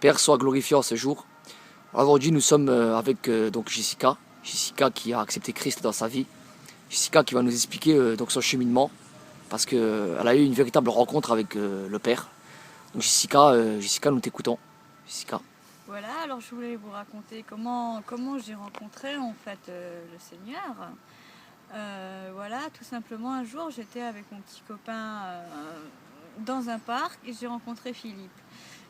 Père, sois glorifié en ce jour. Aujourd'hui, nous sommes avec donc Jessica. Jessica qui a accepté Christ dans sa vie. Jessica qui va nous expliquer donc son cheminement. Parce qu'elle a eu une véritable rencontre avec le Père. Donc Jessica, nous t'écoutons. Jessica. Voilà, alors je voulais vous raconter comment j'ai rencontré en fait le Seigneur. Voilà, tout simplement un jour j'étais avec mon petit copain dans un parc et j'ai rencontré Philippe.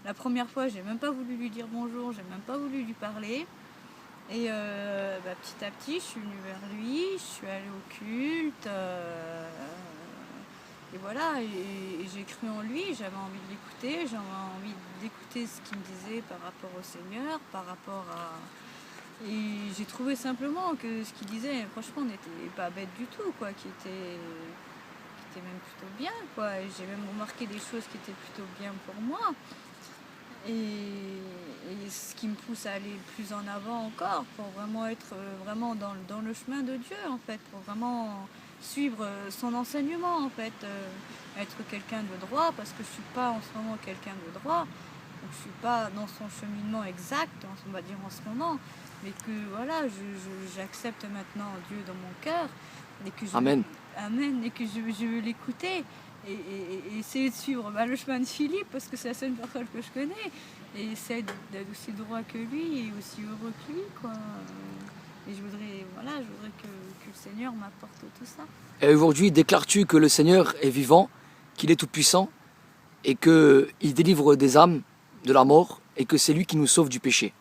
La première fois, j'ai même pas voulu lui dire bonjour, j'ai même pas voulu lui parler. Et petit à petit, je suis venue vers lui, je suis allée au culte. Et voilà, et j'ai cru en lui, j'avais envie de l'écouter, j'avais envie d'écouter ce qu'il me disait par rapport au Seigneur, par rapport à... Et j'ai trouvé simplement que ce qu'il disait, franchement, n'était pas bête du tout, quoi, qui était même plutôt bien, quoi. Et j'ai même remarqué des choses qui étaient plutôt bien pour moi. Et ce qui me pousse à aller plus en avant encore, pour vraiment être vraiment dans le chemin de Dieu, en fait, pour vraiment suivre son enseignement, en fait, être quelqu'un de droit, parce que je suis pas en ce moment quelqu'un de droit, donc je suis pas dans son cheminement exact, on va dire en ce moment, mais que voilà, j'accepte maintenant Dieu dans mon cœur, et que Amen. Amen, et que je veux l'écouter. Et essayer de suivre le chemin de Philippe, parce que c'est la seule personne que je connais, et essayer d'être aussi droit que lui et aussi heureux que lui, quoi. Et je voudrais que le Seigneur m'apporte tout ça. Et aujourd'hui, déclares-tu que le Seigneur est vivant, qu'il est tout-puissant, et qu'il délivre des âmes de la mort, et que c'est lui qui nous sauve du péché?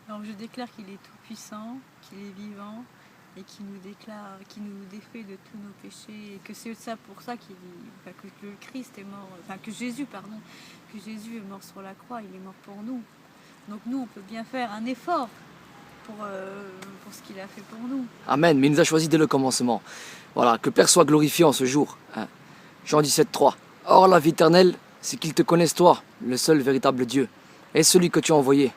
Alors je déclare qu'il est tout-puissant, qu'il est vivant, et qui nous défait de tous nos péchés, et que c'est ça pour ça que le Christ est mort, que Jésus est mort sur la croix, il est mort pour nous. Donc nous, on peut bien faire un effort pour ce qu'il a fait pour nous. Amen, mais il nous a choisis dès le commencement. Voilà, que Père soit glorifié en ce jour. Jean 17,3. Or la vie éternelle, c'est qu'ils te connaissent toi, le seul véritable Dieu, et celui que tu as envoyé.